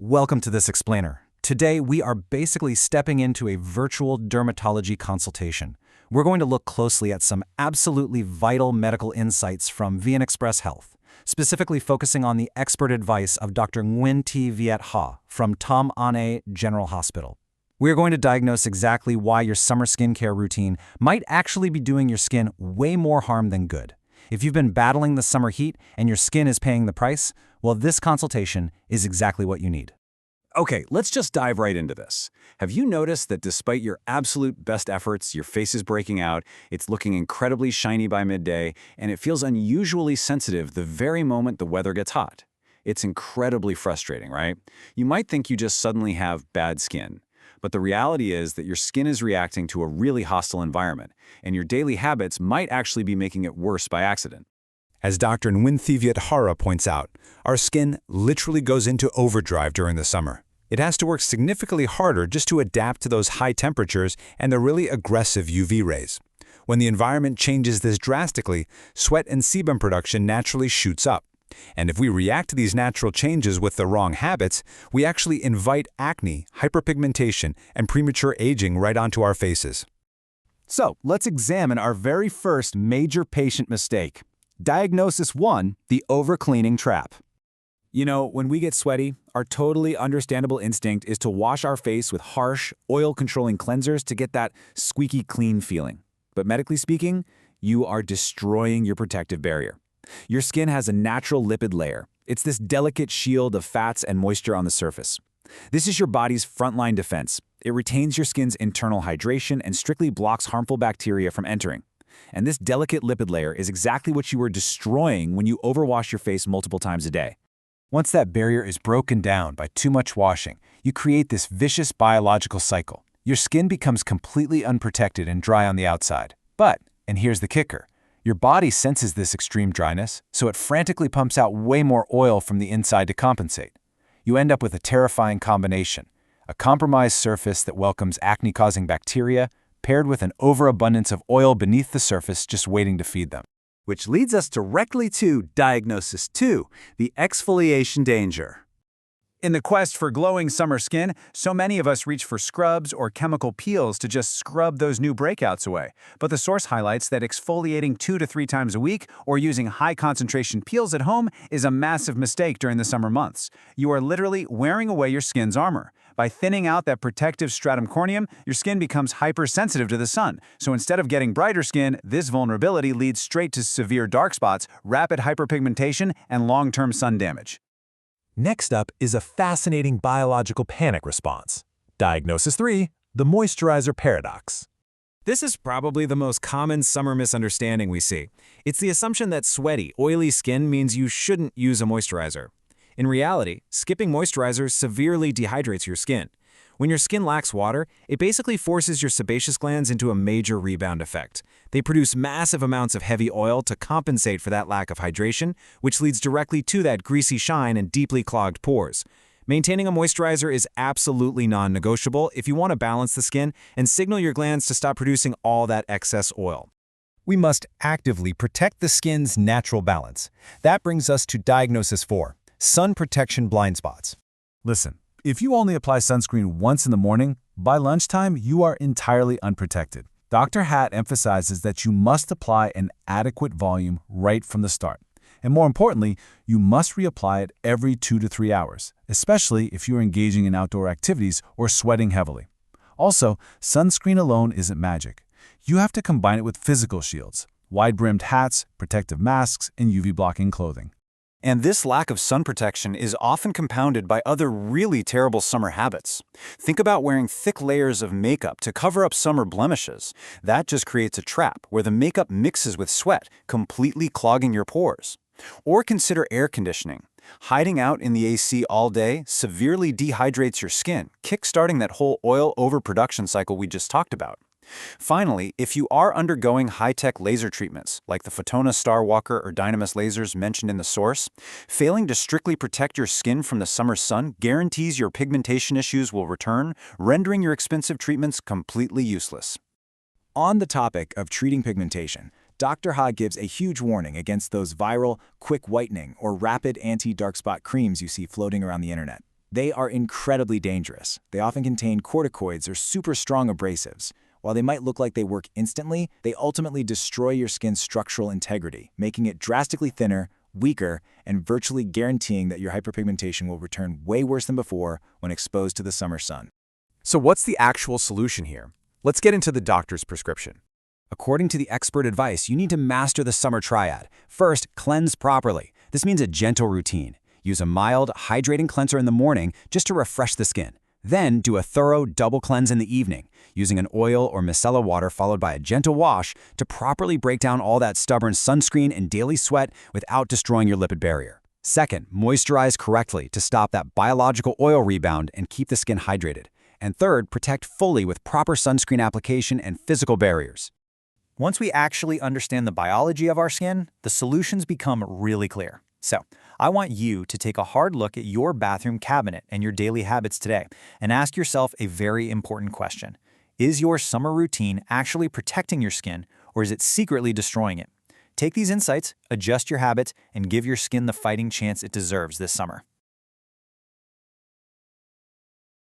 Welcome to this explainer. Today, we are basically stepping into a virtual dermatology consultation. We're going to look closely at some absolutely vital medical insights from VN Express Health, specifically focusing on the expert advice of Dr. Nguyen T. Viet Ha from Tom Ane General Hospital. We're going to diagnose exactly why your summer skincare routine might actually be doing your skin way more harm than good. If you've been battling the summer heat and your skin is paying the price, well, this consultation is exactly what you need. Okay, let's just dive right into this. Have you noticed that despite your absolute best efforts, your face is breaking out, it's looking incredibly shiny by midday, and it feels unusually sensitive the very moment the weather gets hot? It's incredibly frustrating, right? You might think you just suddenly have bad skin. But the reality is that your skin is reacting to a really hostile environment, and your daily habits might actually be making it worse by accident. As Dr. Nguyen T. Viet Ha points out, our skin literally goes into overdrive during the summer. It has to work significantly harder just to adapt to those high temperatures and the really aggressive UV rays. When the environment changes this drastically, sweat and sebum production naturally shoots up. And if we react to these natural changes with the wrong habits, we actually invite acne, hyperpigmentation, and premature aging right onto our faces. So, let's examine our very first major patient mistake. Diagnosis 1, the overcleaning trap. You know, when we get sweaty, our totally understandable instinct is to wash our face with harsh, oil-controlling cleansers to get that squeaky clean feeling. But medically speaking, you are destroying your protective barrier. Your skin has a natural lipid layer. It's this delicate shield of fats and moisture on the surface. This is your body's frontline defense. It retains your skin's internal hydration and strictly blocks harmful bacteria from entering. And this delicate lipid layer is exactly what you are destroying when you overwash your face multiple times a day. Once that barrier is broken down by too much washing, you create this vicious biological cycle. Your skin becomes completely unprotected and dry on the outside. But, and here's the kicker, your body senses this extreme dryness, so it frantically pumps out way more oil from the inside to compensate. You end up with a terrifying combination, a compromised surface that welcomes acne-causing bacteria, paired with an overabundance of oil beneath the surface just waiting to feed them. Which leads us directly to Diagnosis 2, the exfoliation danger. In the quest for glowing summer skin, so many of us reach for scrubs or chemical peels to just scrub those new breakouts away. But the source highlights that exfoliating 2 to 3 times a week or using high-concentration peels at home is a massive mistake during the summer months. You are literally wearing away your skin's armor. By thinning out that protective stratum corneum, your skin becomes hypersensitive to the sun. So instead of getting brighter skin, this vulnerability leads straight to severe dark spots, rapid hyperpigmentation, and long-term sun damage. Next up is a fascinating biological panic response. Diagnosis 3, the moisturizer paradox. This is probably the most common summer misunderstanding we see. It's the assumption that sweaty, oily skin means you shouldn't use a moisturizer. In reality, skipping moisturizer severely dehydrates your skin. When your skin lacks water, it basically forces your sebaceous glands into a major rebound effect. They produce massive amounts of heavy oil to compensate for that lack of hydration, which leads directly to that greasy shine and deeply clogged pores. Maintaining a moisturizer is absolutely non-negotiable if you want to balance the skin and signal your glands to stop producing all that excess oil. We must actively protect the skin's natural balance. That brings us to Diagnosis 4, sun protection blind spots. Listen, if you only apply sunscreen once in the morning, by lunchtime you are entirely unprotected. Dr. Hat emphasizes that you must apply an adequate volume right from the start. And more importantly, you must reapply it every 2 to 3 hours, especially if you're engaging in outdoor activities or sweating heavily. Also, sunscreen alone isn't magic. You have to combine it with physical shields, wide-brimmed hats, protective masks, and UV-blocking clothing. And this lack of sun protection is often compounded by other really terrible summer habits. Think about wearing thick layers of makeup to cover up summer blemishes. That just creates a trap where the makeup mixes with sweat, completely clogging your pores. Or consider air conditioning. Hiding out in the AC all day severely dehydrates your skin, kickstarting that whole oil overproduction cycle we just talked about. Finally, if you are undergoing high-tech laser treatments, like the Photona Starwalker or Dynamis lasers mentioned in the source, failing to strictly protect your skin from the summer sun guarantees your pigmentation issues will return, rendering your expensive treatments completely useless. On the topic of treating pigmentation, Dr. Ha gives a huge warning against those viral, quick whitening or rapid anti-dark spot creams you see floating around the internet. They are incredibly dangerous. They often contain corticoids or super strong abrasives. While they might look like they work instantly, they ultimately destroy your skin's structural integrity, making it drastically thinner, weaker, and virtually guaranteeing that your hyperpigmentation will return way worse than before when exposed to the summer sun. So what's the actual solution here? Let's get into the doctor's prescription. According to the expert advice, you need to master the summer triad. First, cleanse properly. This means a gentle routine. Use a mild, hydrating cleanser in the morning just to refresh the skin. Then do a thorough double cleanse in the evening, using an oil or micellar water followed by a gentle wash to properly break down all that stubborn sunscreen and daily sweat without destroying your lipid barrier. Second, moisturize correctly to stop that biological oil rebound and keep the skin hydrated. And third, protect fully with proper sunscreen application and physical barriers. Once we actually understand the biology of our skin, the solutions become really clear. So, I want you to take a hard look at your bathroom cabinet and your daily habits today and ask yourself a very important question. Is your summer routine actually protecting your skin, or is it secretly destroying it? Take these insights, adjust your habits, and give your skin the fighting chance it deserves this summer.